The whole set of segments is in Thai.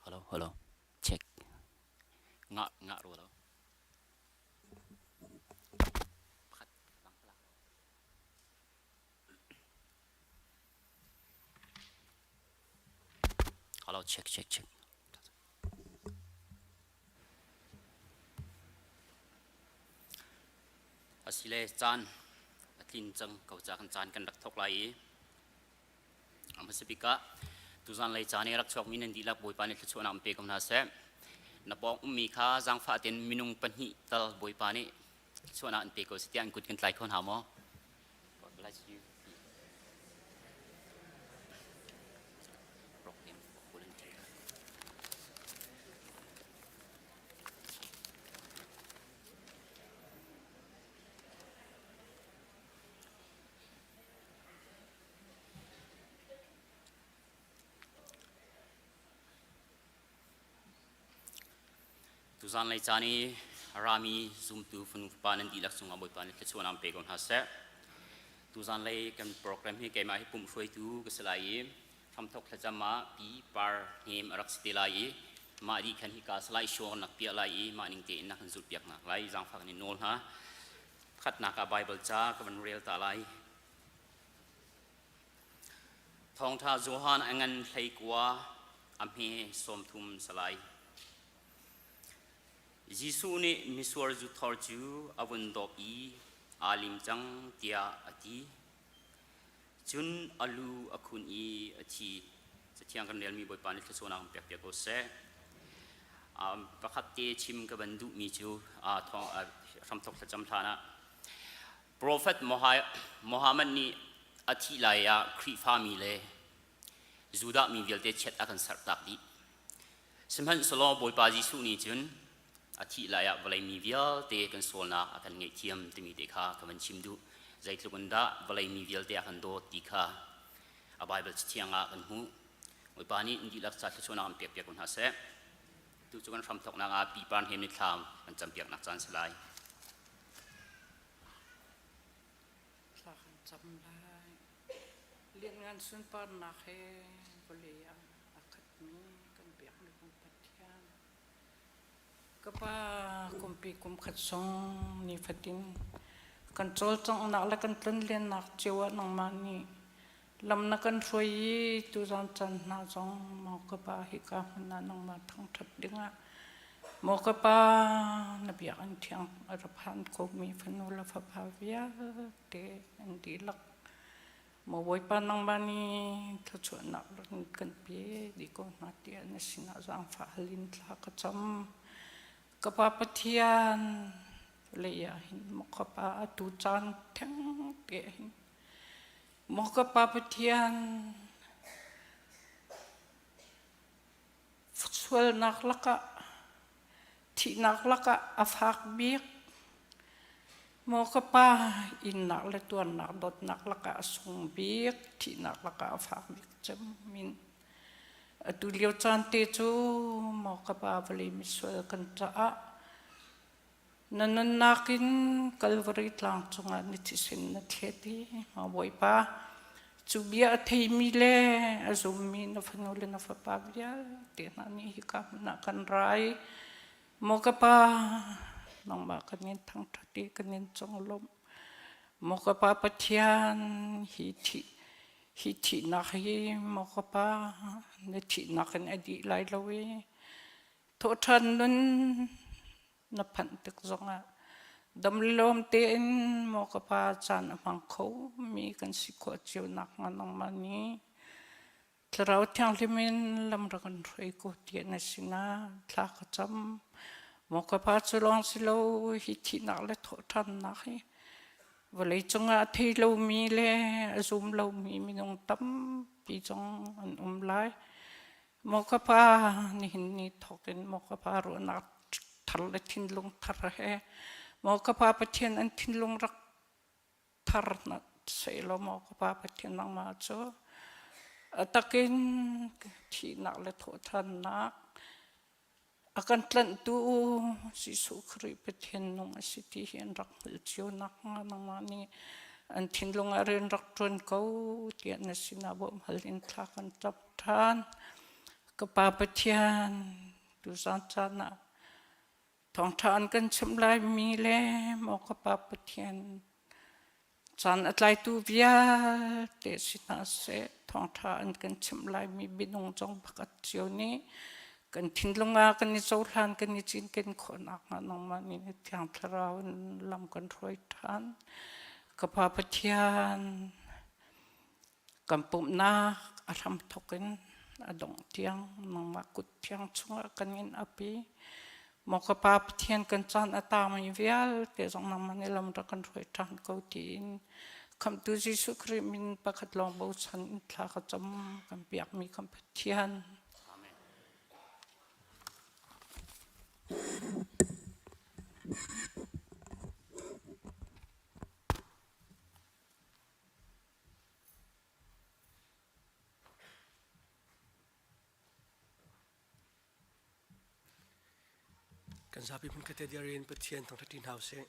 hello check ngak ro lo hello check asile chan atlin chang kau cha kan chan kan rak thok lai amasipika tuzan lai chani rak chok min di lak boi pani thchona ampe kam na se napong mi kha jang pha ten minung panhi tal boi pani chona an pe ko sitian kut kan tlai khon ha mo God bless you tuzan lai chani rami zoom tu funu panan di lak sunga boi pani thchona ampe kon ha se tuzan lai kan program hi ke ma hi pum hroi tu ka salai tham thok thajama pi par hem arak stilai ma ri khan hi ka salai show nak pia lai ma ning te nak zut piak nak lai jang phak ni nol ha khat na ka bible cha ka ban real ta lai Thawngṭha Johan angan thlei kwa amhe som thum salai Jesuh ni miswar ju thor ju avun dok I alim chang tia ati chun alu akhun I athi sathiang kan rel mi boi pani thsona pek pek ko se pakhat te chim ka bandu mi chu thong ram thok thacham thana prophet Muhammad ni athi laya Khrih fa mi le Judah mi velte chet akan sartak di simhan solo boi pa Jesuh ni chun athi laya valai mi vial te kan solna akan ngai thiam timi te kha kaman chimdu Zeidah valai mi vial te akan do ti kha a bible chianga kan hu oi pani indi lak cha thona am pek pek kun ha se tu chukan ram thok na nga pi pan hem ni thlam kan champiak nak chan salai sakan cham lai lian ngan sun par na khe bolia akhat mi kan piak ni kan pathian kapa kumpi kum khat song ni fatin control chang na la kan tlan len nak chewa nang mani lam na kan throi tu zan chan na chong mo kapa hi ka na nang ma thang that dinga mo kapa na bia an thiang araphan ko mi fanula fa bhavya te andi lak mo boi pa nang mani thu na kan pe di ko na ti na sina zang fa halin thla ka cham kapa pathian LYAN mo kapa tu chan thang te mo kapa pathian futswal nak laka Thihnak laka afak biak mo kapa in nak le tuan nak dot nak laka asung biak Thihnak laka afak biak cham min atu liu chan te chu mo kapa vali miswal kan cha nanan nakin kalvari tlang chunga ni thisin na theti ma boi pa chu bia thei mi le azum mi na fanule na fa pa bia te na ni hi ka na kan rai mo kapa nang ma kanin Thawngṭha ti kanin chonglom mo kapa pathian hi Thihnak hi mo kapa ne Thihnak an adi lai lawi tho than nun na phan tek zonga damlom te in mo kapa chan amang kho mi kan sikho chiu nak ngang mani tlarau thiang limin lam rakan roi ko ti na sina thla ka cham mo kapa chulong silo hi Thihnak le tho than na hi valai chunga thei lo mi le azum lo mi minung tam pi chong an lai mo kapa ni thokin mo kapa ro na thal le thin lung thar he mo kapa pathian an thin lung rak thar na se lo mo kapa pathian nang ma cho atakin Thihnak le tho than na akan tlan tu Jesuh Khrih pathian nung asiti hian rak hul chiu nak nang ma ni an thin lung a ren rak tron ko ti na sina bo halin thla kan tap than kapapatian tu sana Thawngṭha kan chimlai mi le mo kapapatian chan atlai tu via te sina se Thawngṭha kan chimlai mi binung jong bakat chioni kan thinlunga kan ni zohlan kan ni chin kan khona nang mani Tlangtaar lam kan roi than kapapatian kan pumna aram thokin adong tiang nang makut tiang chunga kanin api mo kapapatian kan chan atami vial te jong nang mani lam ra kan roi than ko tin kam tu Jesuh Khrih min pakat long bo chan thla ka cham kan piak mi kan pathian kan sabi pun kata dia rin pathian tong tatin house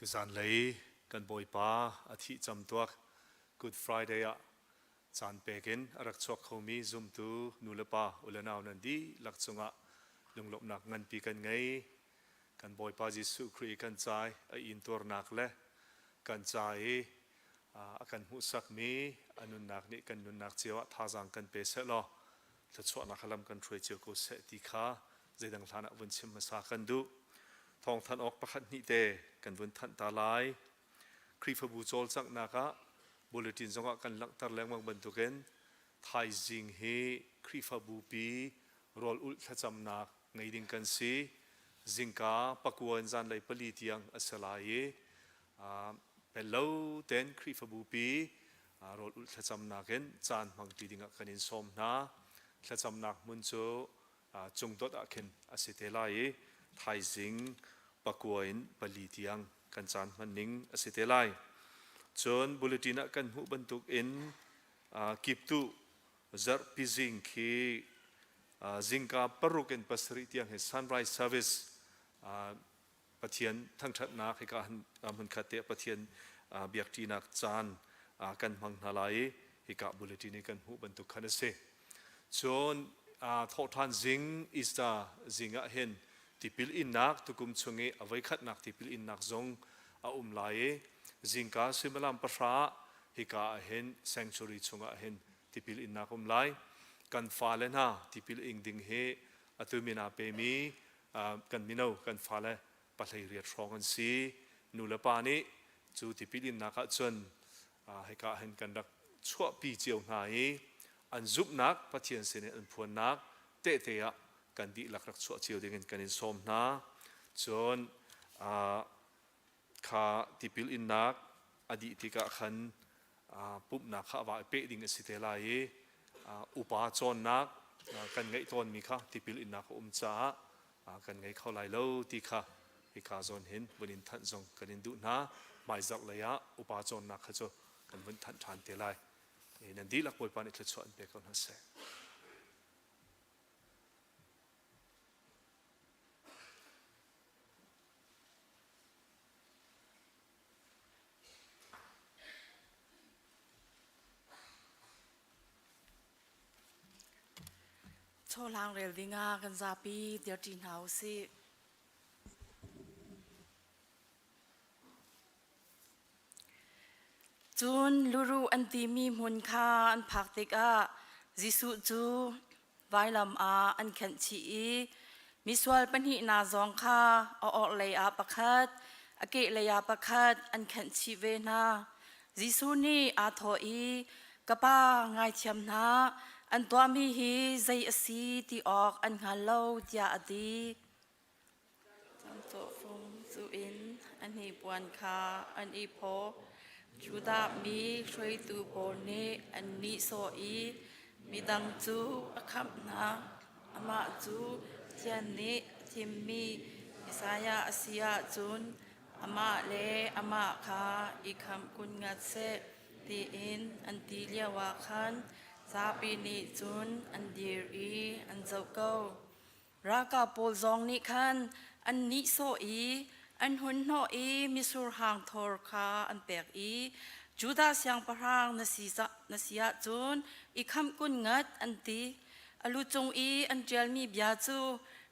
ตุสานเลยกันบอยป้าอาทิตย์จำตัว Good Friday อ่ะจานเปกินรักชกเขามีซุ่มตูนูเลป้าอุลนาวนันดีลักษณะลุงหลบหนักเงินปีกันไงกันบอยป้าจิสุครีกันใจอินตัวหนักเลยกันใจกันหูสักมีอนุนักนี่กันนุนักเจียวท่าจังกันเปเสลอจะชวนนักลำกันช่วยเจียวกูเสติขาใจดังฐานะวันชิมมาสากันดูทองท่านออกประคันนิเตกันวันท่านตาลายครีฟบูโจลสักนักะบุลตินสงกันลักตาแรงมังบรรทุกันไทยจิงเฮครีฟบูปีรอลอุลขจำนักไงดิ่งกันซีจิงกาปักวันจันเลยผลิตยังอัศลายเป็นเล่าเต้นครีฟบูปีรอลอุลขจำนักเห็นจานมังตีดิ่งกันอินสมนาขจำนักมุนโจจงตดอักเห็นอาศัยเทลายไทยจิงปักวันผลิตยังกันจานมันนิ่งอาศัยเทลายจนบุลตินกันหูบรรทุกอินกิบตุจัดพิจิงคีจิงกาปรุกันปัสริตยังเฮ Sunrise Service ปะเทียนทั้งชัดนักให้การมันขัดเตะปะเทียนเบียกตีนักจานกันมังนาลายให้กับบุลตินกันหูบรรทุกขันเสจนทอทานจิงอิสตาจิงเห็นที่พิลอินนักตุกุมชงเงอไว้ขัดนักที่พิลอินนักจงลายจิงกาซิมลามปะราฮิกาเห็น sanctuary ชงเห็นที่พิลอินนักลายกันฟ้าเลนะที่พิลอิงดิงเฮอตุมินาเปมีกันมิโนกันฟ้าเลปัลเรียดรองกันซีนูเลปานีจูที่พิลอินนักจนฮิกาเห็นกันดักชั่วปีเจียวหายอันซุบนักปะเทียนเสนอันพวนนักเตะกันดีหลักชั่วเจียวดิ่งกันอินสมนาจนข้าที่พิลอินนักอดีตที่ขันปุ๊บนักข้าว่าเป๊ะดิ่งสิเทลายอุปาจนนักกันไงตอนมีข้าที่พิลอินนักจ้ากันไงเข้าไล่เล่าที่ข้าที่ข้าจนเห็นบนอินทันจงกันอินดูนะไม่จักเลยอุปาจนนักข้าจกันบนทันทานเทลายนั่นดีหลักบอยปานิทชวนเบกอนฮัสเซโชลางเรลดิงากันซาปีเดียวจีนเฮาสิจุนลูรูอันตีมีมุนคาอันพักติกาจิสุจูไวลำอันขันชีมิสวลปัญหินาจองคาอเลยประคัดอเกเลยประคัดอันขันชีเวนาจิสุนีทอีกะป้าไงเทียมนาอันตัวมีฮีใจสีที่ออกอันหาเล่าจาดีจำโตฟงสุอินอันฮีปวนคาอันอีโพจูดามีช่วยตูโบเนอันนิโซอีมีดังจูอคับนาอามาจูเจนนิทิมมีอิสายาอาเซียจุนอามาเลอามาคาอีคำกุญงัดเซตีอินอันตีเลียวาคันซาปีนิจุนอันดีรีอันเจ้าเก้ารากาโปซองนิคันอันนิโซอีอันหุนโนอีมิสุรหางทอร์คาอันเปกอีจูดาสยังปะรางนสียจุนอีคำกุนงัดอันตีอลูจงอีอันเจลมีบยาจู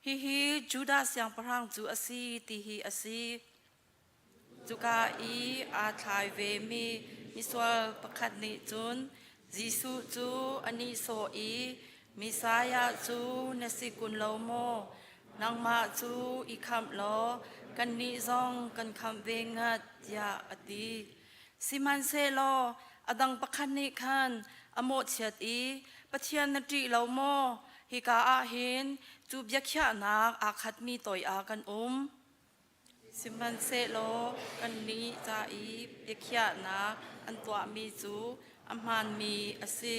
ฮิจูดาสยังปะรางจูอสีตีฮีอสีจูกาอีอาทายเวมีมิสวลประคัดนิจุนจิสุจูอันนิโซอีมิสายาจูนสิกุลโลโมนางมาจูอีคำโลกันนิซองกันคำเวงัดยาอดีสิมันเซโลอดังประคันนิคันอโมเชียตีปะเทียนนตรีโลโมฮิกาอาเห็นจูบยักษ์ยานักอาคัดมีต่อยกันสิมันเซโลกันนิจาอียักษ์ยานักอันตัวมีจูอามันมีอสิ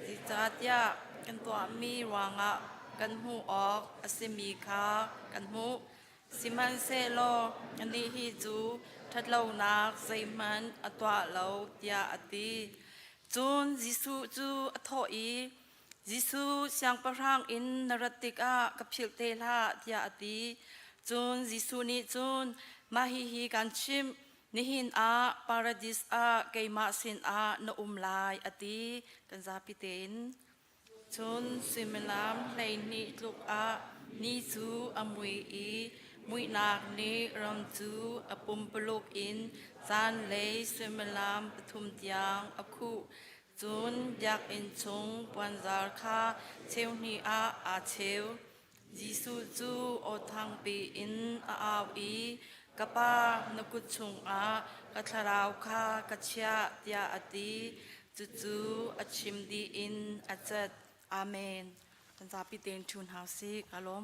จิจัดยากันตัวมีวางะกันหูออกอสิมีคากันหูสิมันเซโลอันนี้ฮิจูทัดเล่านักใจมันอตัวเล่าเดียอดีจุนจิสุจูอโทอีจิสุเสียงประรางอินนรติกากับพิลเตลาเดียอดีจุนจิสุนิจุน มาฮีกันชิมนิหินอาปาราดิสอาเกมาสินอาโนอุมลายอติกันซาปิเตนชนสิมลามในนิลุกอานิจูอมวยอีมุยนักนิรัมจูอปุมปลุกอินซานเลยสิมลามปทุมเตียงอคุจุนอยากอินชงปวนซาร์คาเชวนีอาเชวยิสุจูโอทังปีอินอาวีกปานกุชงกัทราวคากะเชียตยาอติจูอชิมดีอินอจัดอาเมนตันซาปิเตนทูนฮาวซีกาลม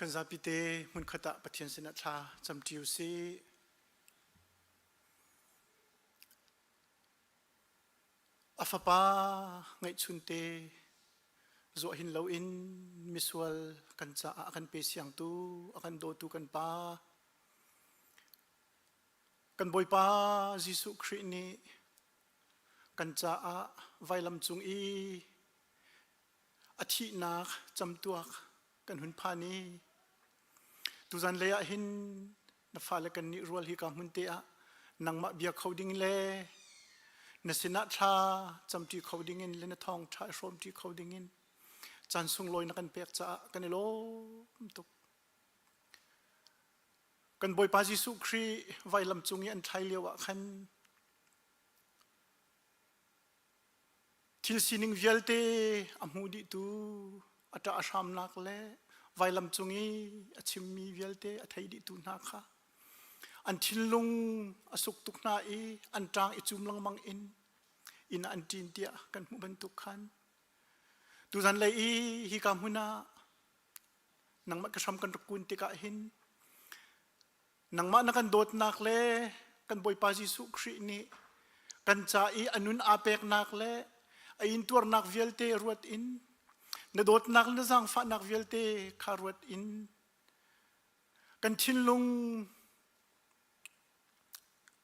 กันซาปิเตมุนขตะปะเทียนสินะชาจำจิวซีอาฟปาไงชุนเตโจหินเลาอินมิสวลกันจะอากันเปเสียงตูอากันโดตูกันปากันบอยปายิสุครินีกันจะอาไวลำจุงอีอาทินักจำตัวกันหุนพานีตุจันเลยหินนับฟ้าเลกันนิรัวฮิกามุนเตะนังมาเบียเขาดิ้งเล่นสินะชาจำที่เขาดิ้งเงินเลนทองชาชมที่เขาดิ้งเงินจันทร์ส่งลอยนักกันเปียกจ้ากันโลตุกกันบอยปาจิสุครีไวลำจุงยันไทยเลียวขันทิลสินิงเวลเตอมูดิตูอัตอาชามนักเล่ไวลำจุงยีอชิมมีเวลเตอไทยดิตูนักค่ะอันทิลลุงอสุกตุกนาอีอันจางอิจุมลังมังอินอันจินเตียกันมุบันตุกขันตุจันเลยฮิกามุนานังมัดกระชำกันตะกุนติกะหินนังมัดนักันโดดนักเล่กันบอยปาจิสุครีนี่กันจ่าอีอนุนอาเปกนักเล่อินตัวนักเวลเตรวดอินนโดดนักนจังฟ้านักเวลเตคารวดอินกันทินลุง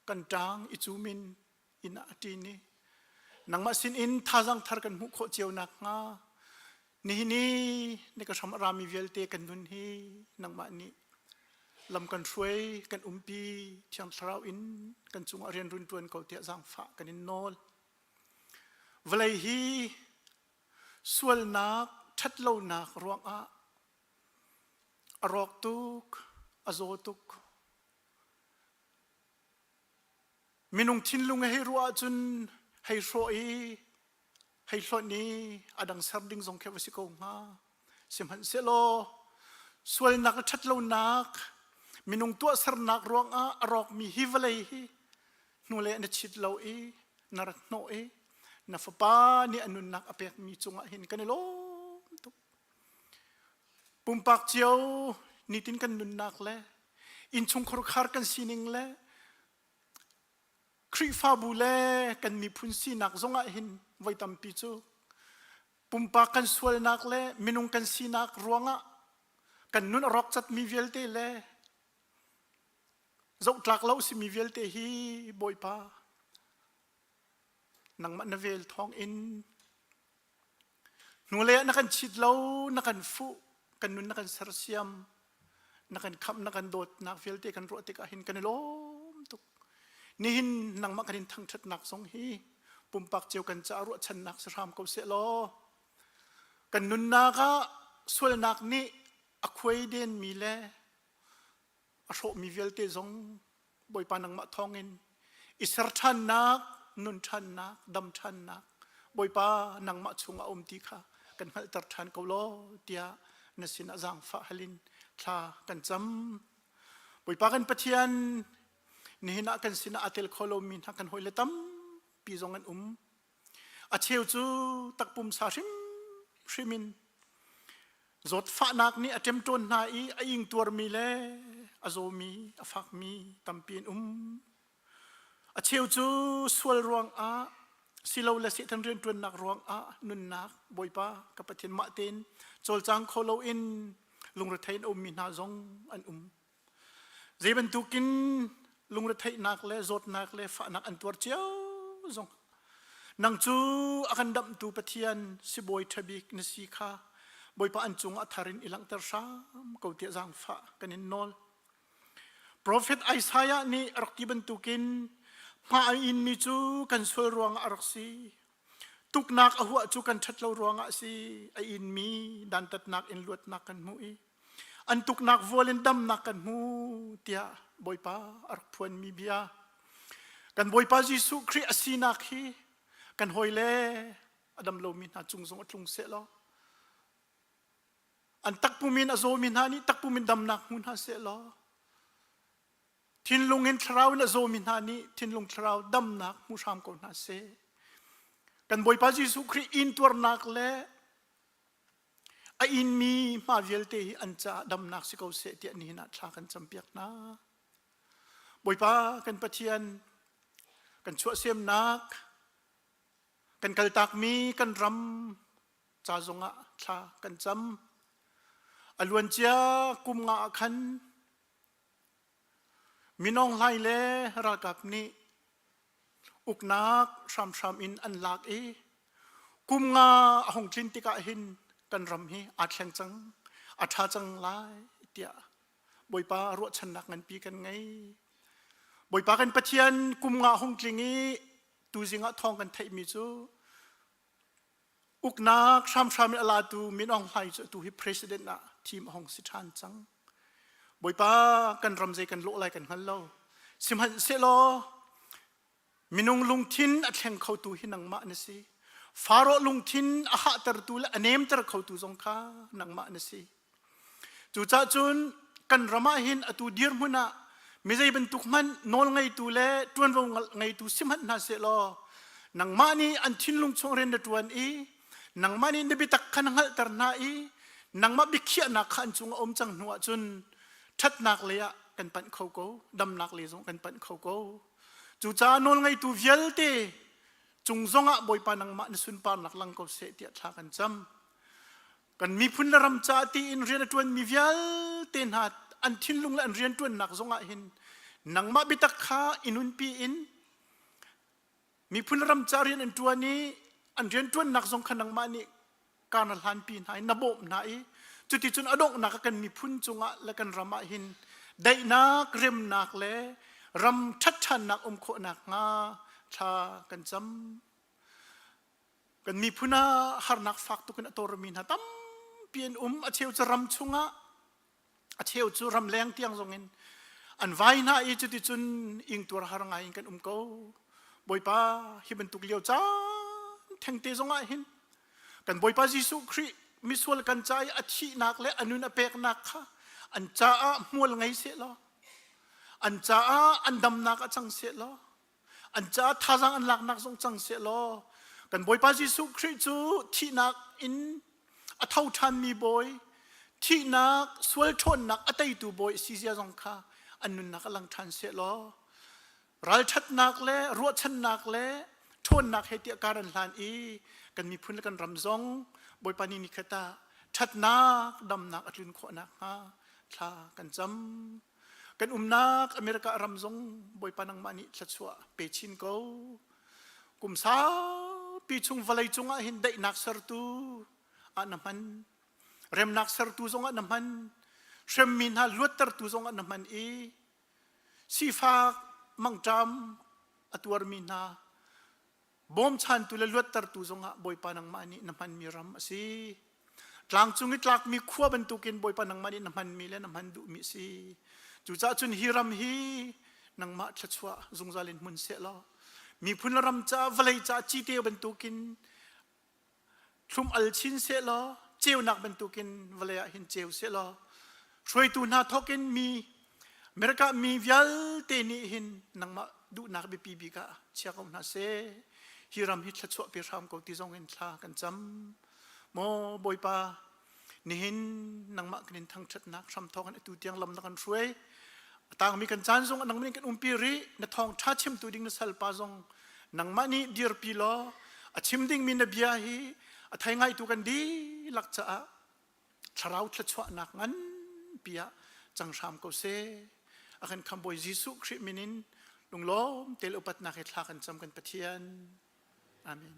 กันจางอิจูมินอินอาตีนี่นังมาสินอินท่าจังทาร์กันมุขเจียวนักงานี่ก็ชมรามีเวลเตกันนุนฮีนังมานี่ลำกันช่วยกันปีเชียงสาวอินกันจุงเรียนรุนตวนเขาเตียจังฟ้ากันอินโนลเวลาฮีส่วนนักชัดเล่านักรวงรอกตุกอโซตุกมินุงทินลุงให้รัวจุนให้โชยให้โชนี้อดังสับดิ้งทรงแค่วสิโกงาสิมันเสโลส่วนนักชัดเล่านักมินุงตัวสรนักรวงรอกมีฮิวเลยนูเลนชิดเล่านรัตโนนับป้านี่อนุนักอเปกมีจงหินกันเลยล้มปุ่มปากเจียวนี่ตินกันนุนักเลยอินชงครุขารกันสินิงเลยคริฟาบูเล่กันมีพุนสีนักจงหินไว้ตามปีจูปุ่มปากกันสวลนักเลยมินุงกันสีนักรวงกันนุนรอกจัดมีเวลเตเลยเจ้าตรักเล่าสิมีเวลเตฮีบอยปานังมันนเวลทองอินนูเล่นักกันชิดเล่านักกันฟุกันนุนนักกันสารเสียมนักกันขับนักกันโดดนักเวลเตกันรัวติกาหินกันล้มตุกนี่หินนังมักกันทั้งชัดนักสองฮีปุ่มปักเจียวกันจะรัวชันนักสรามเขาเสลอกันนุนนักส่วนนักนี่อควายเดนมีเล่อโศมีเวลเตจงบอยปานังมาทองอินอิสระชันนักนุนชันนักดำชันนักบอยปานังมาชุงอาอมติค่ะกันหัลตัดชันเขาล้อเตียนสินาจังฟ้าฮัลินทากันจำบอยปากันปะเทียนนี่นักกันสินาอัตเลโคโลมินหักกันหอยเลตัมปีจงกันอาเชียวจูตักปุ่มสาชิมินจดฟ้านักนี่อาเจมจนนายอิงตัวมีเล่อโซมีอฟักมีตัมปีนอาเชียวจูสวลรวงสิเราเลสิทันเรียนตัวนักรวงนุนนักบอยปากับปะเทนมาเตนโจลจังโคโลอินลุงรถไทยมีนาจงอันเจบันตุกินลุงรถไทยนักเล่จดนักเล่ฟ้านักอันตัวเจียวจงนังจูอากันดับตูปะเทียนสิบอยทบิกนสีขาบอยปาอันจุงอัธารินอิลังเตอร์ชามเขาเตียจังฟ้ากันอินนอลโปรเฟตไอซายะนี่รักกิบันตุกินมาอินมิจูกันสวยรวงอรักซีตุกนักอหัวจูกันชัดเรารวงอซีอินมีดันตัดนักอินลวดนักกันมุยอันตุกนักวอลเลนดัมนักกันมูเตียบอยปาอรักพวนมีเบียกันบอยปาจิสุคริอสีนักฮีกันหอยเล่อดัมโลมินหาจุงทรงอัตลุงเสลออันตักปูมินอโซมินหานี่ตักปูมินดำนักมุนหาเสลอทินลุงเห็นทราวน์โซมินหานี่ทินลุงทราวดำนักมุชามก่อนหาเสกันบอยปาจิสุคริอินตัวนักเล่ อินมีมาเวลเตhiอันจะดำนักสิเขาเสตียนี่นะชากันจำเปียกนะบ่อยป้ากันปะเทียนกันชั่วเสียมนักกันกัลตักมีกันรำจ่าจงะชากันจำอลวนเจียกุมงะขันมีน้องไล่เล่รักับนี้อุกนักชามอินอันลากกุมงาหงจินติกาหินกันรำฮีอาเชงจังอาชาจังไล่เดียบ่อยป้ารวดชนักเงินปีกันไงบ่อยป้ากันปะเทียนกุมงาหงจิงีตูจิงะทองกันไทยมิจูอุกนักชามอินอลาตูมีน้องไล่จะตูฮิประธานนะทีมหงสิทานจังบ่อยป้ากันรำใจกันโลไลกันฮัลโหลสิมหันเซโลมินุงลุงทินอัดแข่งเขาตูหินังมะนสิฟาโรลุงทินอาหะตระตูและอเนมตระเขาตูสงค้านังมะนสิจูจ่าจุนกันรำมาหินอตูดีร์มุนะมิใจบรรทุกมันนอลไงตูเล่ตวนวงไงตูสิมหันนาเซโลนังมะนี่อันทินลุงชงเรนเดตวนนังมะนี่นบิตักขันหัลตระนานังมะบิขียนักขันจุงอมจังหัวจุนทัดนักเลยกันปันเขาโกดำนักเลยจงกันปันเขาโกจูจ่านนไงตูเวลเตจุงซงะบ่อยปานังมะนสุนปานักลังเขาเสตียทากันจำกันมีพุนรำจ่าตีอินเรียนตวนมีเวลเตนหัดอันทินลุงและอันเรียนตวนนักซงะหินนังมะบิตักขาอินุนปีอินมีพุนรำจ่าเรียนอันตัวนี้อันเรียนตวนนักซงขันนังมะนี่การลันปีนายนบบนายจุดที่จุนอดงนักกันมีพุนจงะและกันรำมาหินได้นักเริมนักเล่รำทัดทันนักโคนักงาชากันจำกันมีพุนาหานักฟักตุกันตัวรมินหาตั้มเปลี่ยนอาเชียวจะรำชงะอาเชียวจะรำแรงเตียงทรงเงินอันไว้น่าจุดที่จุนอิงตัวหารงายกันเขาบ่อยป้าฮิบันตุกเลียวจ้าแทงเตะทรงะหินกันบ่อยป้ายิสุคริมิสวลกันใจอาชีนักและอนุนเปกนักค่ะอันจ้ามัวไงเสียล้ออันจ้าอันดำนักจังเสียล้ออันจ้าท่าจังอันหลักนักทรงจังเสียล้อกันบ่อยป้ายิสุคริจูที่นักอินอัฐาวทันมีบ่อยที่นักสวลชนนักอัตยตูบ่อยซีเซียจงค่ะอันนุนนักลังทันเสียล้อรัลชัดนักและรัวชันนักและทนนักเหตุการณ์หลานกันมีพื้นกันรำซงบอยปานินิคตาชัดนักดำนักอัดลุนโคนักชากันจำกันนักอเมริการำซงบอยปานังมานิชัดชัวเปชินเขากุมสาปีชุงวลัยจุงหินได้นักสรตูอันน้ำมันเร็มนักสรตูจงอันน้ำมันเร็มมินฮาลวดตรตูจงอันน้ำมันสีฟ้ามังจำอัตวรมินฮาบอมชันตุลลวดตรตูจงะบอยปานังมานิน้ำมันมีรำสิหลังจุงอิตลักมีขั้วบรรทุกินบอยปานังมานิน้ำมันมีและน้ำมันดุมิสิจุจ้าจุนฮิรำฮีนังมาชัดชัวจงจาลินมุนเสลอมีพุนรำจ้าวลัยจ้าจีเตียวบรรทุกินชุมอัลชินเสลอเจียวนักบรรทุกินวลัยหินเจียวเสลอช่วยตูนาทอกินมีเมริกามีวิลเตนิหินนังมาดูนักเบปีบิกาเชียกอมนาเซฮิรำฮิตชัดชัวเปียรามกติจงเงินชากันจำโมบอยปานี่หินนังมากันทั้งชัดนักทำทองกันตูเตียงลำนักกันช่วยต่างมีกันจานทรงนังมันกันปีรีนทองชาชิมตูดิ่งนสัลปาจงนังมานี่ดีร์ปีโลชิมดิ่งมีนเบียฮีไทยไงตูกันดีหลักจะชราวชัดชัวนักงั้นเปียจังชามก็เซอากันคำบอยยิสุคริมินินลุงล้อมเตลอุปัตนักเหตุกันจำกันปะเทียนอาเมน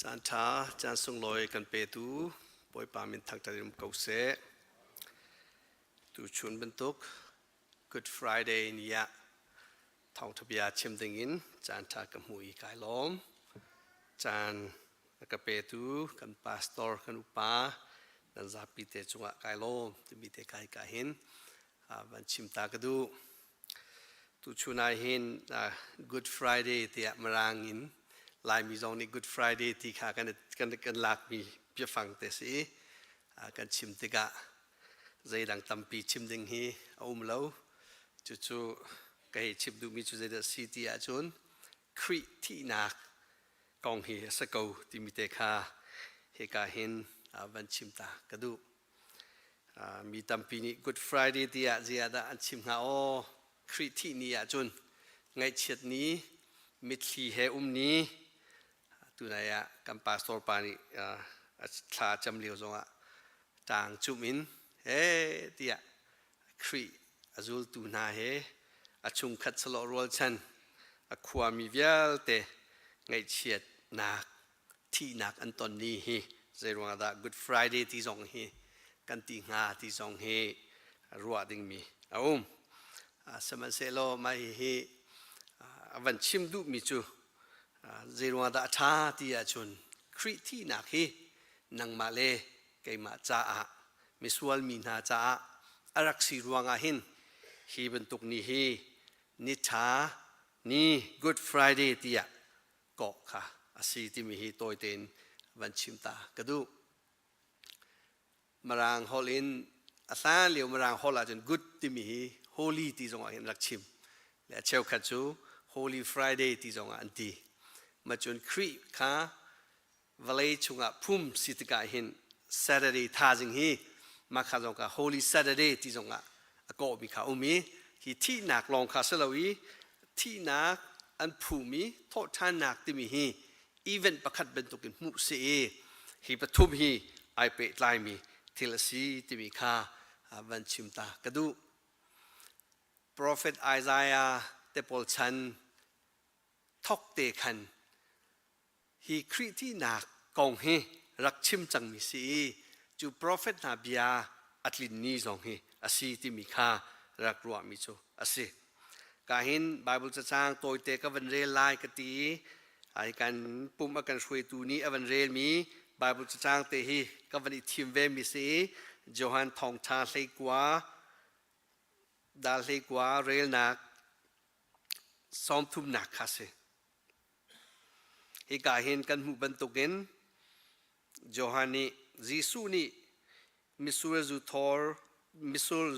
Tlangtaar chan sung loi kan pe tu poi pa min thak tarim kau se tu chun bentuk Good Friday ni ya Thawngṭha bia chim dingin Tlangtaar kan hui kai lom chan ka pe tu kan pastor kan upa dan zapi te chunga kai lom tu mi te kai ka hin ban chim ta ka du tu chuna hin Good Friday tia marangin lai mi zong ni Good Friday ti kha kan lak mi pia phang te si kan chim te ga Zeidah tampi chim ding hi lo chu kai chim du mi chu Zeidah si ti a chun Khrih Thihnak kong hi sa ko ti mi te kha he ka hin van chim ta ka du mi tampi ni Good Friday ti a zia da an chim nga o Khrih Thi ni a chun ngai chet ni mit thi he ni tu na ya kam pastor pa ni thla cham liu zonga tang chumin he tia Khrih azul tu na he achung khat salo rol chan a khwa mi vial te ngai chet na Thihnak an ton ni hi zerwa da Good Friday ti zong hi kan ti nga ti zong hi ruwa ding mi saman se lo mai hi avan chim du mi chu zerwa da tha ti a chun Khrih Thihnak hi nang ma le kai ma cha a miswal mi na cha a arak si ruanga hin hi bentuk ni hi ni tha ni Good Friday ti a ko kha asi ti mi hi toy ten van chim ta kadu marang holin asa liu marang hola chun good ti mi hi holy ti zong hin rak chim le cheu kha chu Holy Friday ti zong an ti ma chun Khrih kha valai chunga phum sitka hin Saturday tha jing hi ma kha zong ka Holy Saturday ti zong a ko mi kha umi hi Thihnak long kha selawi Thihnak an phumi tho thanak ti mi hi even pakhat ben tukin mu se hi pathum hi ai pe tlai mi thilasi ti mi kha van chimta kadu Prophet Isaiah te pol chan thok te khan hi Khrih Thihnak kong hi rak chim chang mi si chu prophet na bia atlin ni zong hi asi ti mi kha rak ruwa mi chu asi ka hin Bible cha chang toy te ka van re lai ka ti ai kan pum akan shui tu ni avan rel mi Bible cha chang te hi ka van i thim ve mi si Johan Thawngṭha hlei kwa dal hlei kwa rel nak som thum nak kha se hi ka hin kan mu ban tukin Johan ni Jesuh ni misul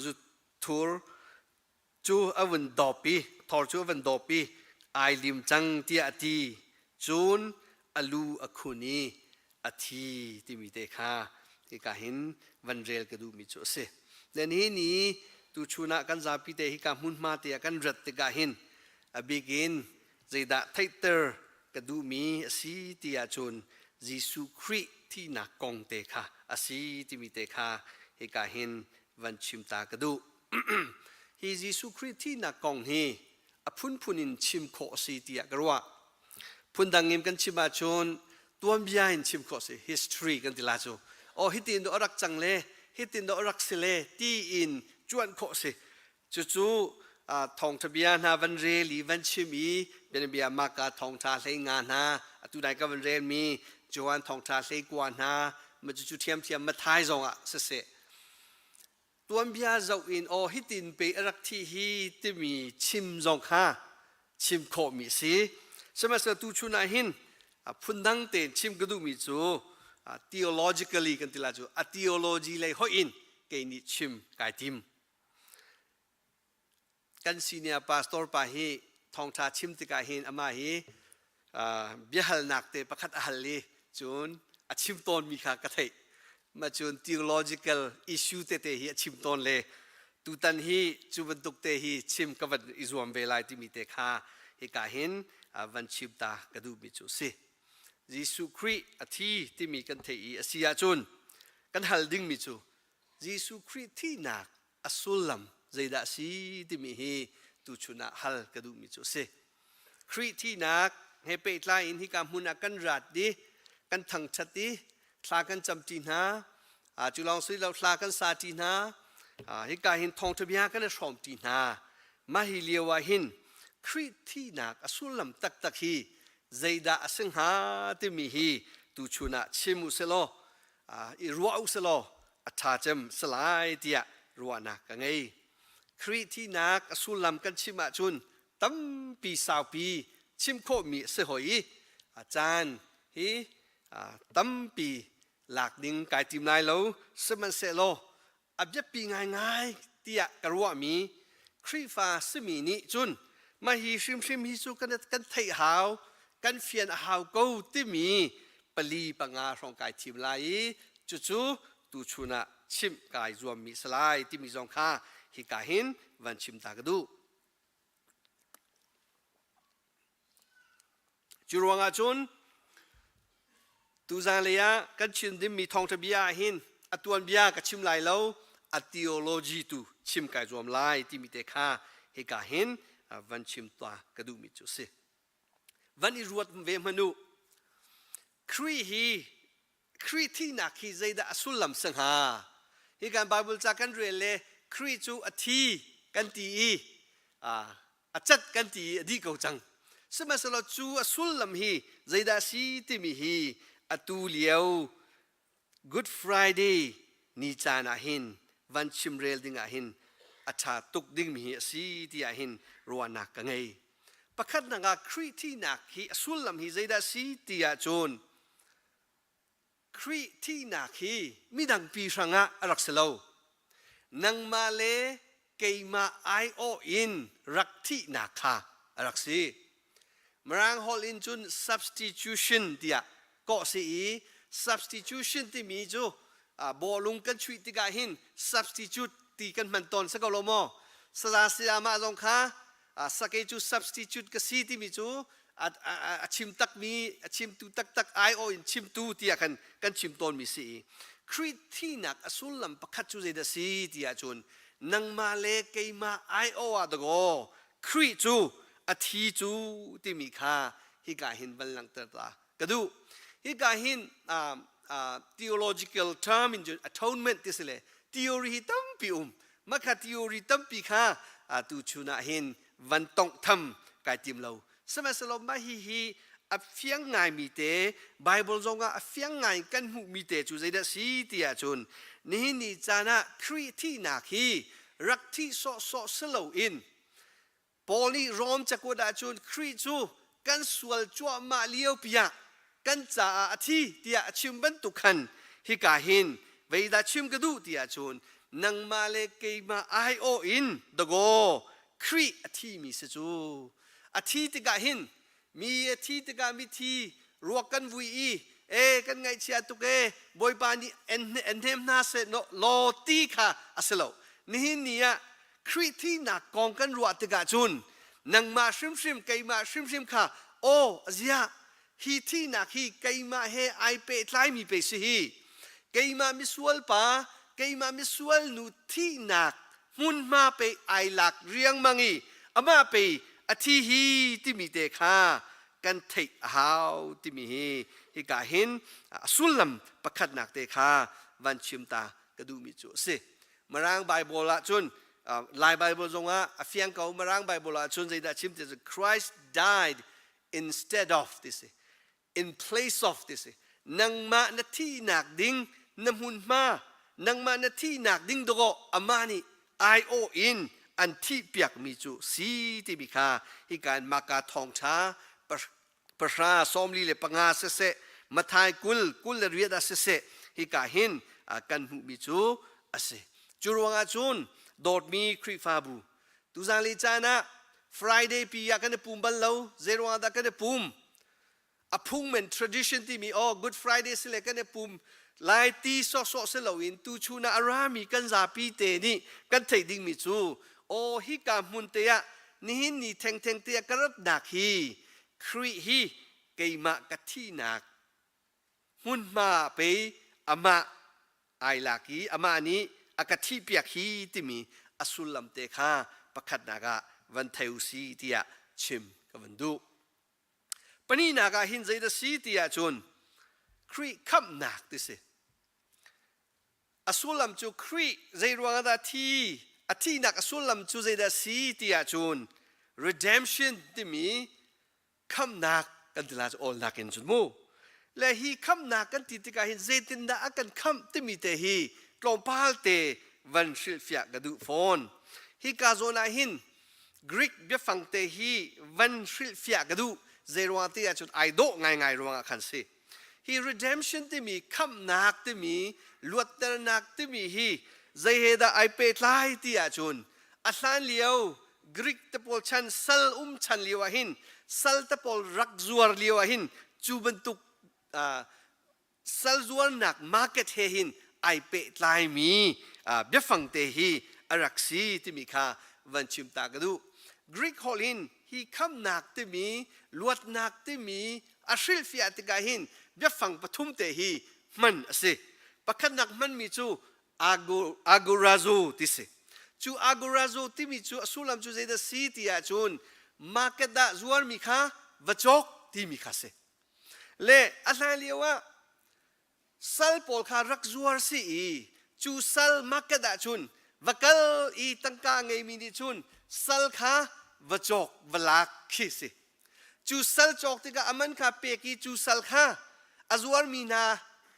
zu thur chu avan dopi thor chu avan dopi ai lim chang tia ti chun alu akhuni athi ti mi te kha ti ka hin van rel ka du mi chu se len hi ni tu chuna kan za pi te hi ka mun ma te kan rat te ka hin a begin Zeidah Thaitar ka du mi asi ti a chun Jesuh Khrih Thihnak kong te kha asi ti mi te kha hi ka hin van chim ta ka du hi Jesuh Khrih Thihnak kong hi apun punin chim kho si ti a garwa pun dangim kan chima chun tuam bia in chim kho si history kan tila chu o hitin do arak changle hitin do arak sile ti in chuan kho si chu chu Thawngṭha bia na van re li van chimi ben bia ma ka Thawngṭha hlei nga na atu dai ka van re mi Johan Thawngṭha hlei kwa na ma chu thiam ma thai zong a se tuam bia zau in o hitin pe arak thi hi ti mi chim zong kha chim kho mi si semasa tu chuna hin phundang te chim gadu mi chu theologically kan tila chu a theology lai ho in ke ni chim kai tim kan senior pastor pa hi Thawngṭha chim ti ka hin ama hi bihal nak te pakhat ahal li chun a chim ton mi kha ka thei ma chun theological issue te hi a chim ton le tu tan hi chu ban tuk te hi chim ka van izuam ve lai ti mi te kha hi ka hin van chim ta ka du mi chu si Jesuh Khrih athi ti mi kan thei asia chun kan hal ding mi chu Jesuh Khrih Thihnak a Sullam Zeidah si ti mi hi tu chuna hal ka du mi chu si Khrih Thihnak he pe tla in hi ka mun kan rat di kan thang chat di thla kan cham ti na chu long sui lo thla kan sa ti na hi ka hin Thawngṭha bia kan shom ti na ma hi liawa hin Khrih Thihnak a Sullam tak hi Zeidah asing ha ti mi hi tu chuna chimu selo i ruau selo atha chem salai tia ruana ka ngai Khrih Thihnak a Sullam kan chima chun ตั้มปีสาวปีชิมโคมีเสหอยอาจารย์ฮีตั้มปีหลักดิ่งกายทีมนายเราสมันเสโลอับจะปีง่ายๆเตียกระวมีครีฟ้าสมีนิจุนมาฮีชิมฮิจูกันไทยหาวกันเฟียนหาวกูที่มีปลีปังอาของกายทีมลายจู่ตูชุนะชิมกายรวมมีสลายที่มีสองข้าฮิกาหินวันชิมตากดูจุรวงอาจุนตูซาเลียกันชิมดิมมีทองทะเบียหินอตวนเบียกับชิมลายเราอธิโอโลจีตูชิมกายรวมลายที่มีเตค่าฮิกาหินวันชิมตัวกระดูมิจุสิวันนี้รวดเวมนุครีที่นักฮีใจดาสุลลัมสังหาฮิการไบเบิลจากกันเรียนเลยครีจูอธิกันตีอาจัดกันตีดีกว่าจังสมัยสลจูสุลลัมฮีใจดาสีที่มีฮีอตูเลียว Good Friday นิจานาหินวันชิมเรลดิงอาหินอาชาตุกดิ่งมีสีที่อาหินรัวนักกันไงประคัดนักครีที่นักฮีสุลลัมฮีใจดาสีที่อาจนครีที่นักฮีมีดังปีสังะรักเสลานังมาเลเกยมาไอโออินรักที่นักค่ะรักสีมรังฮอลอินจุน substitution ที่อะก็สี substitution ที่มีจูบอลุงกันช่วยที่กาหิน substitute ที่กันมันตอนสักโลโมสลาเสียมาจงค่ะสักจู substitute ก็สีที่มีจูชิมตักมีชิมตูตักไอโออินชิมตูที่กันชิมตอนมีสีคริสที่นักสุลลัมประคัตจูเจดสีที่อาจุนนังมาเลเกยมาไอโออาดโกคริจูอธิจูที่มีค่าฮิกาหินบัลลังก์ตระกระดูฮิกาหินtheological term in atonement ที่สิเล theory ตั้มปีมักค่ะ theory ตั้มปีค่าตูชุนาหินวันต้องทำกายจิมเราสมัยสลบมาฮีอัฟยังไงมีเตไบเบิลจงอัฟยังไงกันหูมีเตจูใจเดสีที่อาจุนนี่จานะคริที่นักฮีรักที่โซสโลอินปอลีรอมจากวดาจุนคริจูกันสวลจัวมาเลียวปียกันจ่าอาทิที่อาชิมบันตุขันฮิกาหินเวดาชิมกระดูที่อาจุนนังมาเลเกยมาไอโออินดโกคริอาทิมีเสจูอาทิตย์กาหินมีอาทิตย์กามิทีรวกกันวุยกันไงเชียตุกบอยปานีเอ็นเทมนาเซโนโลตีค่ะอาเซโลนี่คริที่นักกองกันรัวติกาจุนนังมาชิมไกมาชิมค่ะโอ้อาเซียฮีที่นักฮีไกมาเฮไอเปทไลมีเปสิฮีไกมามิสวลปาไกมามิสวลนูที่นักมุนมาเปไอหลักเรียงมังอีอามาเปอธิฮีที่มีเดค่ากันเทหาวที่มีฮิกาหินสุลลัมประคัดนักเดค่าวันชิมตากระดูมิจุสิมารางไบเบิลละจุนลายไบเบิลจงว่าเฟียงเขามารางไบเบิลละจุนใจได้ชิมเต Christ died instead of this in place of this นังมาณที่นักดิ้งน้ำหุ่นมานังมาณที่นักดิ้งดโกอามานีไอโออินอันที่เปียกมีจุสีที่มีค่าที่การมากาทองช้าประชาสมลีเลปังอาเสมาทายกุลเรียดาเสที่การหินกันหูมีจุเสจุรวงอาจุนโดดมีคริฟาบูตุจาลิจานะ Friday ปียากันปุ่มบัลเลวเซรวงอากันปุ่มอพุ่งเหมือน tradition ที่มีGood Friday สิเลกันปุ่มลายตีสเสลวินตูชูนาอารามีกันซาปีเตนี่กันเทดิ้งมีจูโอฮิกามุนเตียนี่เทงเตียกระดักฮีครีฮีเกยมากะที่นักมุนมาไปอามาไอลักีอามานี้อากาที่เปียกฮีที่มีอสุลลัมเตคาประคัดนากาวันเทวซีเตียชิมกับวันดูปนีนากาหินใจดสีเตียจนครีคับนักดิสิอสุลลัมจูครีใจรวงดาทีอธินักอสุลลัมจูเจดาสีที่อาจุน redemption ที่มีคำนักกันที่ลาจะโอนักเห็นจุดมูและฮีคำนักกันที่กาเห็นเจตินดากันคำที่มีแต่ฮีกลองพาลเตวันชิลฟิยกระดูฟอนฮีกาโซนาหิน กรีกเบียฟังเตฮีวันชิลฟิยากดูเจรวาตีอาจุดไอโดง่ายๆรวงอาคันสิฮี redemption ที่มีคำนักที่มีลวดเตอร์นักที่มีฮีใจเฮดาไอเปตไลที่อาจุนอาสานเลียวกรีกตะปอลชันซัลชันเลียวหินซัลตะปอลรักจวรเลียวหินจูบันตุกซัลจวรนักมาร์เก็ตเฮหินไอเปตไลมีเบียฟังเตฮีอารักซีที่มีค่าวันชิมตากระดูกรีกฮอลินฮีคำนักที่มีลวดนักที่มีอาชิลฟิอาติกาหินเบียฟังปฐุมเตฮีมันสิปะคันนักมันมีจูอากูราซูที่สิจูอากูราซูที่มีจูสุลัมจูเจดาซีที่อาจุนมาเกดาจวรมีค่าวจกที่มีค่าสิเล่อะไรเรียกว่าซัลปอลคารักจวรสิจูซัลมาเกดาจุนวกลอีตั้งกางไงมีนิจุนซัลคาวจกวลากขี้สิจูซัลจอกที่กะอมันคาเปกีจูซัลคาอจวรมีนา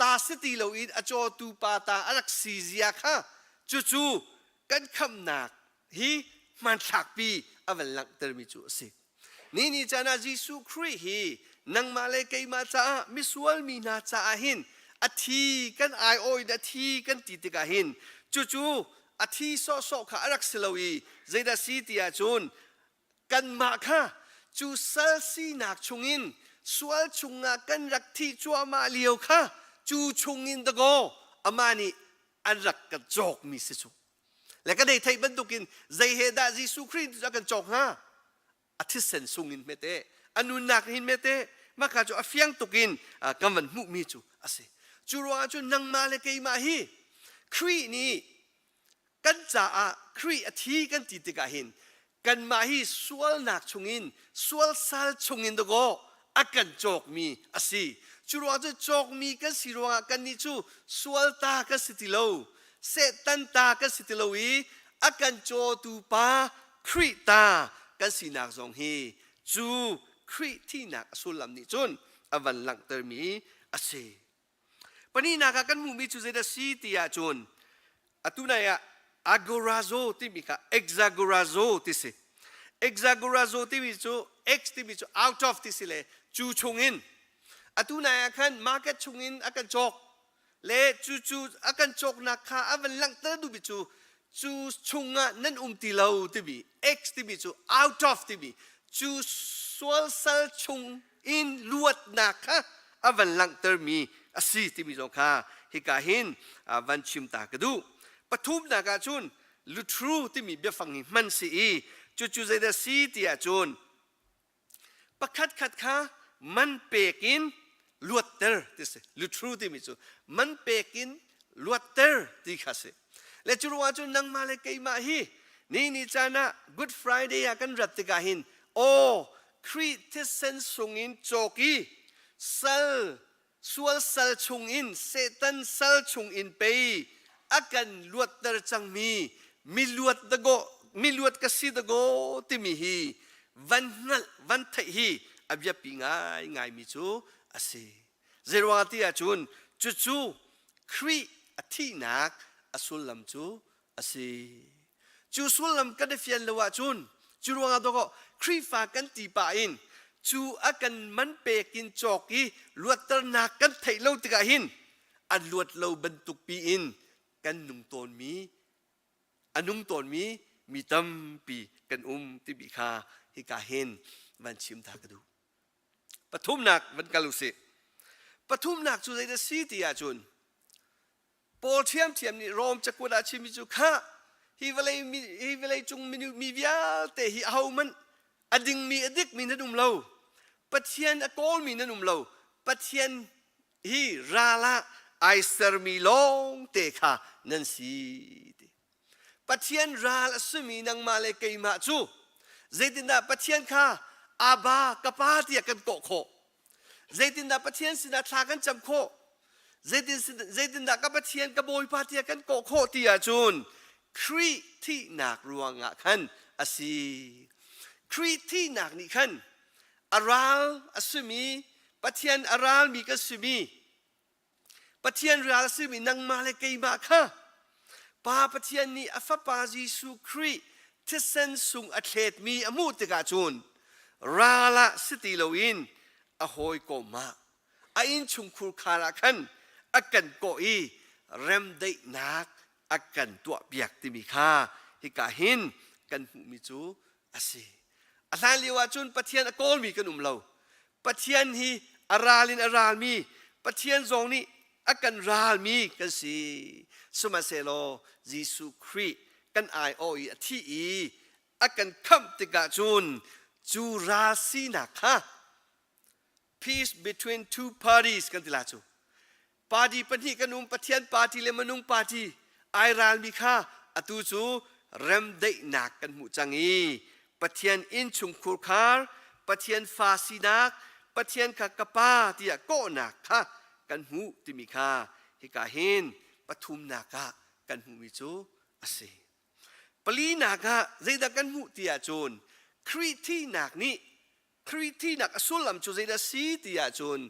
ตาสติโลอิดอจอตูปาตาอรักซีเซียค่ะจูกันคำนักฮีมันถักปีอวันหลังเตอร์มิจูสินี่จานาจิสุครีฮีนังมาเลกัยมาจ้ามิสวลมีนาจ้าหินอาทีกันไอโอยอาทีกันติดกะหินจูอาทีโซค่ะอรักสิโลอีเจดาซีติอาจุนกันมาค่ะจูซัลซีนักชงอินสวลชงงากันรักที่จัวมาเลียวค่ะจูชงอินตะโกอามานีอันรักกันจอกมีสิจูและก็ได้ไทยบรรทุกินใจเฮดาจิสุครีนจะกันจอกฮะอาทิตย์เซนซุงอินเมเตอนุนักอินเมเตมาขาจูอฟยังตุกินกำมันมุมีจูอาศัยจูรัวจูนังมาเลกัยมาฮีครีนี่กันจ่าครีอธิกันติดกะหินกันมาฮีสวลนักชงอินสวลซัลชงอินตะโกอากันจอกมีอาศัยจูรัวจูจอกมีกันสิรัวกันนี่จูสวลตากันสิติโลเซตันตากันสิติโลอีอากันโจตูปาครีตากันสินักสองฮีจูครีที่นักสุลัมนี่จุนอวันหลังเตอร์มีอาศัยปนีนักกันมุมีจูเจดาซีติอาจุนอตุนายะagorazo ที่มีค่ะ exagorazo ที่สิ exagorazo ที่มีจู x ที่มีจู out of ที่สิเลยจูชงอินอตุนายะคัน market ชงอินอากันจกเล่จูอากันจกนักค่ะอวันหลังเตอร์ดูบิจูชงอ่ะนั่นติเลาที่มี x ที่มีจู out of ที่มีจูสวลซัลชงอินลวดนักค่ะอวันหลังเตอร์มีอาศัยที่มีจงค่ะฮิกาหินวันชิมตากระดูปฐุมนากาจุนลุทรูที่มีเบียฟังมันสีจูเจดาซีที่อาจุนปะคัดค่ะมันเปกินลวดเตอร์ที่สิลุทรูที่มีจูมันเปกินลวดเตอร์ที่ข้าศึและจูรัวจุนนังมาเลกัยมาฮีนี่จานะ Good Friday กันรัตติกาหินโอคริสเตเซนซุงอินโจกีซัลสวลซัลชงอินเซตันซัลชงอินเปย์อากันลวดเตอร์จังมีลวดตะโกมีลวดกษีตะโกที่มีฮีวันไทฮีอับยาปีง่ายมีจูอาศัยเจรวาที่อาจุนจูครีอธินักอสุลัมจูอาศัยจูสุลัมกันเฟียนเลวาจุนจูรัวตะโกครีฟ้ากันตีปาอินจูอากันมันเปกินจอกีลวดเตอร์นักกันไทยเลวติกาหินอันลวดเลวบรรทุกปีอินกันนุ่งตนมีอันนุ่งตนมีตั้มปีกันที่บีคาฮิกาเฮนวันชิมตากระดูปฐุมนักวันกาลุสิปฐุมนักจูเจดาซีติอาจุนโปลเทียมนี่โรมจักรวาลชิมิจุค่ะฮิวเลยจงมีวิญญาณแต่ฮิเอามันอดิงมีอดิกมีนัดุมเลาปัจเจียนอกอลมีนัดุมเลาปัจเจียนฮิราละไอเซอร์มีลงเตค่ะนั่นสิปัจเจียนราลสมีนังมาเลกัยมาจูเจดินดาปัจเจียนค่ะอาบากะปาติยกันโกโคเจดินดาปัจเจียนสินาทากันจำโคเจดินดากะปัจเจียนกะโบยปาติยกันโกโคติยาจุนครีที่นักรวงอ่ะขันอาศัยครีที่นักนี่ขันอาราลอสมีปัจเจียนอาราลมีกสมีปัจเจียนราลสมีนังมาเลกัยมาค่ะปาปัจเจียนนี่อัฟปาจิสุครี ที่เส้นสุงอัเทศมีอมูติกาจุนราละสติโลอินอโหยโกมาอินชุงคูคาราคันอากันโกอีเรมได้นักอากันตัวเบียกติมิคาฮิกาหินกันหูมิจูอาศัยอาจารย์เลียวจุนปะเทียนอโกลมีกันเราปะเทียนฮีอาราลินอาราลมีปะเทียนซองนี้อากันราลมีกันสิสมัยเซโลยิสุครีกันไอโออีที่อีอากันคำติกาจุนจูราซีนักฮะ peace between two parties กันติลาจูปาร์ตี้ปนิกันปะเทียนปาร์ตี้เลมนุงปาร์ตี้ไอรัลมีค่าอตูจูเรมได้หนักกันหูจังอีปะเทียนอินชุงคูคาร์ปะเทียนฟาซีนักปะเทียนขากป้าที่โกนักค่ะกันหูที่มีค่าฮิกาเห็นปทุมนักกันหูมิจูอาศัยปลีนักใจดากันหูที่อาจูนครีที่นักนี้ครีที่นักสุลลัมจูใจดาซีที่อาจูน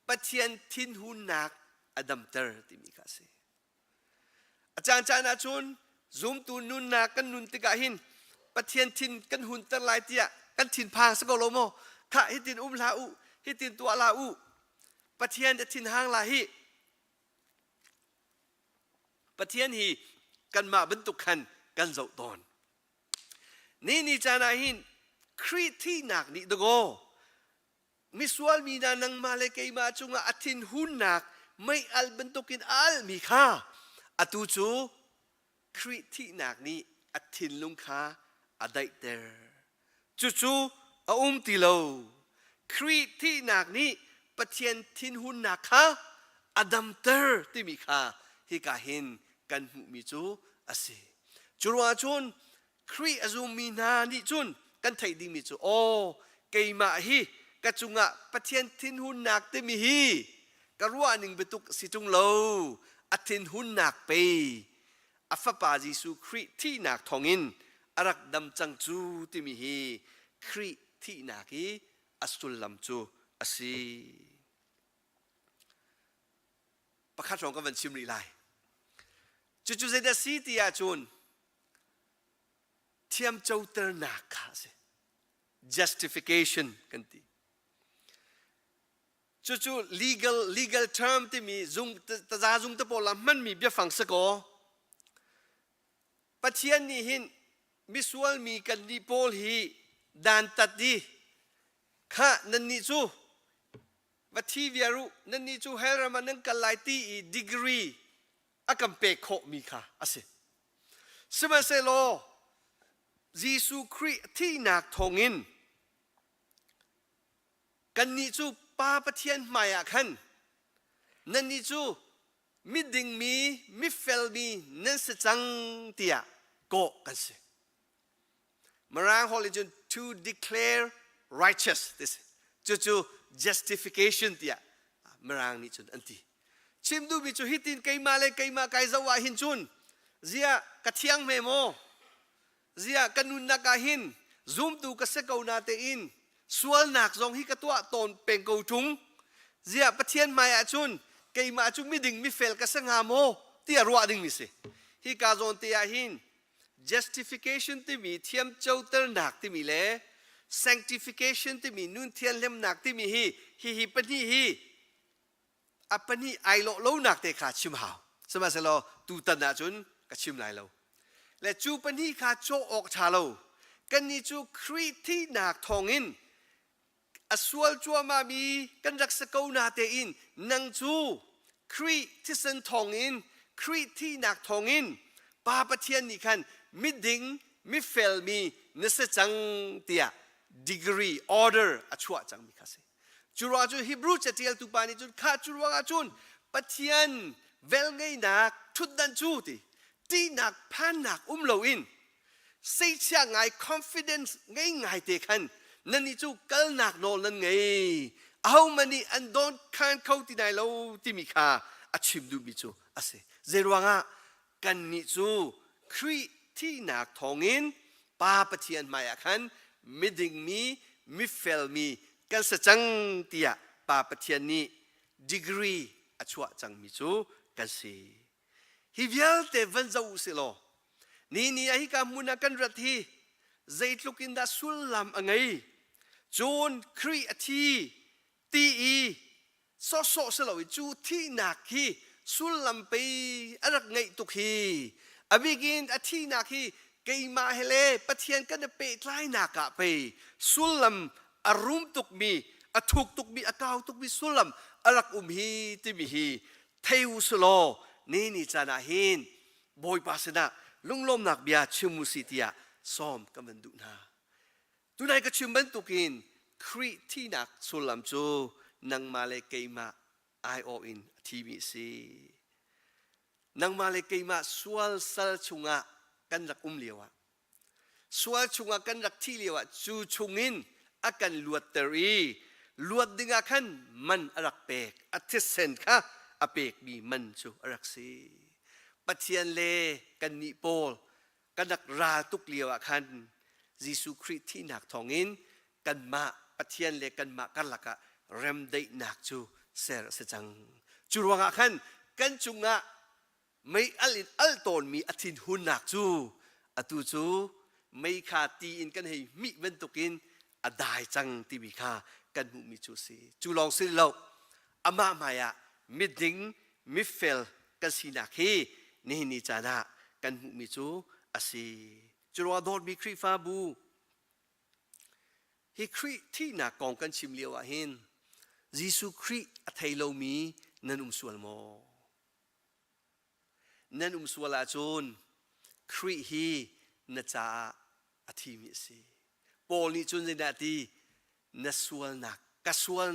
ปะเทียนทินหูนักอดัมเตอร์ที่มีค่าสิอาจารย์จานาจูนzoom tu nun na kan nun tiga hin pathian thin kan hun tar lai tia kan thin phang sa ko lo mo kha hitin la u hitin tua la u pathian de thin hang la hi pathian hi kan ma bentuk kan zau ton ni jana hin khri thi nak ni do go miswal mi na nang male kai ma chunga athin hun nak mai al bentukin al mi kha atu chuคริที่นักนี้อัฐินลุงค้าอได้เตอร์จู่ติโลคริที่นักนี้ปะเทียนทินหุนนักค้าอดัมเตอร์ที่มีค่าฮิกาเห็นกันหูมิจูอาศัยจุลวาจุนคริอซูมีนานี่จุนกันไทยดีมิจูโอเกยมาฮีกะจุงะปะเทียนทินหุนนักที่มีฮีกะรัวหนึ่งเบตุกสิจุงโลอัฐินหุนนักไปอัฟปาจิสุคริที่นักทองอินอารักดำจังจูที่มีฮีคริที่นักฮีอัสุลลัมจูอาศัยประคัตรองกันวันชิมรีไลจู่เจดซีที่อาจูนเทียมเจ้าเตอร์นักค่ะสิ justification กันทีจู่legal term ที่มีซุงตาจาซุงตะโปลามันมีเบี้ยฝังสกอปะเทียนนี่หินมิสวลมีกันดีโพลฮีดานตัดดีข้านันนิจูวัที่วิรุนันนิจูเฮรามันนังกันไลตีดีกรีอากัมเปโคมีค่ะอาศัยสมัยเซโลยิสุคริที่นักทองอินกันนิจูป้าปะเทียนมาอยากขันนันนิจูมิดิงมีมิเฟลมีนั่นสจังเตียโกกันสิมารางฮอลิจุน to declare righteous this จู่ justification เตียมารางนี่จุนอันที่ชิมดูบิจูฮิตินไกมาเลยไกมาไกจาวาหินจุนเสียกะเทียงเมโมเสียกันนุนนักหิน zoom ดูกะเสกเอานาเตอินสวลนักซองฮิกะตัวตนเป็นกูทุงเสียปะเทียนมาอาจุนไกมาจุมิดิงมิเฟลกะสังหาโมที่รัวดิงมิสิฮิกาซอนเตียหิน justification ที่มีเทียมเจ้าเตอร์นักที่มีเล่ sanctification ที่มีนุ่นเทียนเล่มนักที่มีฮีปนี่ฮีอัปนี่ไอโลโลนักเตขาชิมหาวสมัยเสลอตูตันนาจุนกะชิมไลโลและจูปนี่ขาโจออกชาโลกันนี่จูครีที่นักทองอินอสวลจัวมามีกันรักษากูนาเตอินนังจูครีที่สันทองอินครีที่นักทองอินปาปะเทียนนี่คันมิดิงมิเฟลมีนสจังเตียดีกรีออเดอร์อชัวจังมีคาเซจุราจูฮิบรูจะเทียลตุปานิจุนข้าจุราจุนปะเทียนเวลไงนักทุดดันจูตีนักพันนักโลอินเสียเชียงไง confidence ไงเตคันนั่นนี่จูกัลนักโนนั่นไงเอามันนี่อันโดนคันเขาที่ไหนเราที่มีค่าอาชิมดูมิจูอาเซเจรวงะกันนี่จูครีที่นักทองอินปาปะเทียนมาอยากขันมิดิงมีมิเฟลมีกันสจังเตียปาปะเทียนนี้ดีกรีอชัวจังมิจูกันสิฮิเวลเตวันเจ้าสิโลนี่ไอ้กามุนักกันรัฐี Zeitlukin da Sullam angai John Khrih athi ti so selawi chu Thihnak hi Sullam pe arak ngai tuk hi abigin Thihnak hi keima hele pathian kan pe tlai naka pe Sullam arum tuk mi athuk tuk mi akaw tuk mi Sullam arak hi ti mi hi theu sulo ni chana hin boy pasena lunglom nak bia chimu sitia som kamandu na tunai ka chimban tukin Khrih Thihnak Sullam chu nang male keima ai o in tv si nang male keima sual sal chunga kan rak liwa sual chunga kan rak thi liwa chu chungin akan luat teri luat dinga kan man arak pek athisen kha apek bi man chu arak si pathian le kan ni pol kan rak ra tuk liwa kan Jesuh Khrih Thihnak thongin kan ma pathian le kan ma kan laka rem dei nak chu ser sechang churuanga khan kan chunga mai alin alton mi athin hun nak chu atu chu mai kha ti in kan hei mi ven tukin adai chang ti bi kha kan mu mi chu si chu long si lo ama maya miding mi fel kan sina khi ni chana kan mu mi chu asi churuwa dor mi Khrih fa bu hi Khrih Thihnak kong kan chim liwa hin Jesuh Khrih athei lo mi nan sual mo nan suala chun Khrih hi na cha athi mi si Paul ni chun zina ti na sual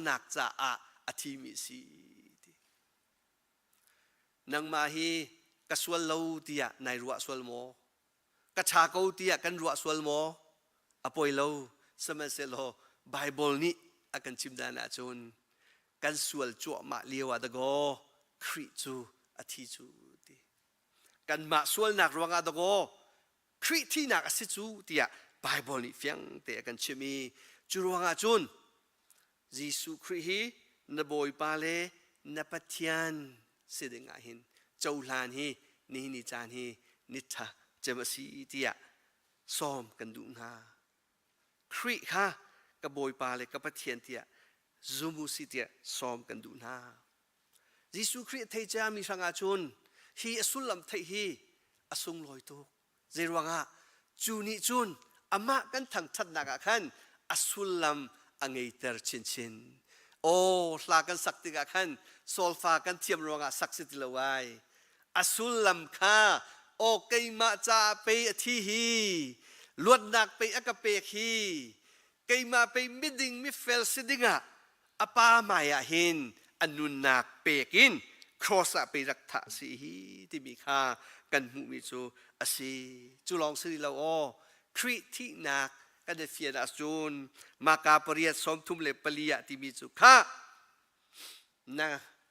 nak cha athi mi si nang ma hi ka sual lo tia nai ruwa sual mo ka cha ko tia kan ruwa sual mo apoi lo sama se lo Bible ni akan chimdana chun kan sual chu ma liwa da go Khrih chu athi chu ti kan ma sual nak ruanga da go Khrih Thihnak asi chu tia Bible ni fyang te kan chimi chu ruanga chun Jesuh Khrih hi na boy pale na pathian sidinga hin chaulan hi ni chan hi nitha chemasi tia som kan du nga Khrih kha ka boy pale ka pathian tia zumu sitia som kan du na Jesuh Khrih thei cha mi sanga chun hi Sullam thei hi asung loi to zerwanga chuni chun ama kan thang that naga khan Sullam angei ter chin o hla kan sakti ga khan solfa kan thiam ronga saksit lawai Sullam kha o keima cha pe athi hi luat nak pe akape hi keima pe miding mi fel sidinga apa maya hin anun nak pekin cross pe rak tha si hi ti mi kha kan mu mi chu asi chu long si lo o Khrih Thihnak kan de fian asun maka pariat som thum le palia ti mi chu kha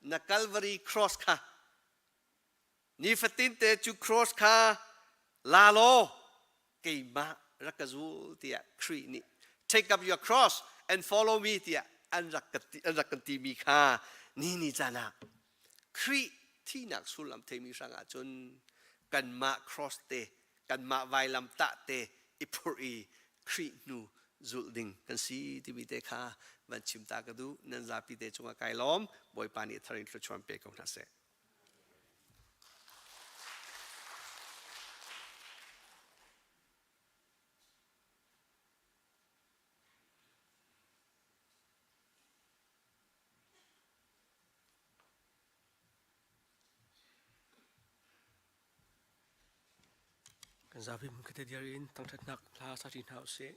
na Calvary cross kha ni fatin te chu cross kha la lo keima rakazul tia Khrih ni take up your cross and follow me tia an rakati mi kha ni jana Khrih Thihnak Sullam thei mi sanga chun kan ma cross te kan ma vailam ta te ipuri Khrih nu zulding kan si ti mi te kha van chimta ka du nan za pi te chunga kai lom boy pani tharin tlo chom pe ko na se kan zabim kete diarin Thawngṭha la satin house say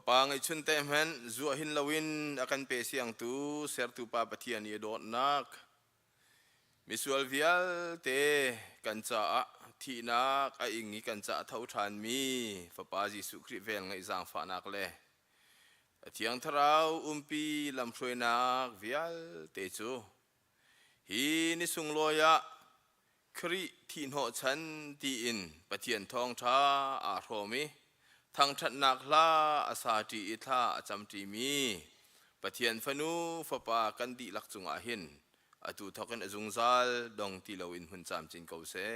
Pang ay chun temen zu hin lawin akan pe siang tu ser tu pa pathian ye dot nak misual vial te kancha Thihnak a ingi kancha Thawngṭha mi Fapa Jesuh Khrih vel ngai zang fa nak le thiang tharau umpi lam throi nak vial te chu hi ni sung loya Khrih thin ho chan ti in pathian Thawngṭha a hromi Thawngṭha la asati itha achamti mi pathian fanu fapa kan di lak chunga hin atu thokin azungzal dong tilawin hun cham chin ko se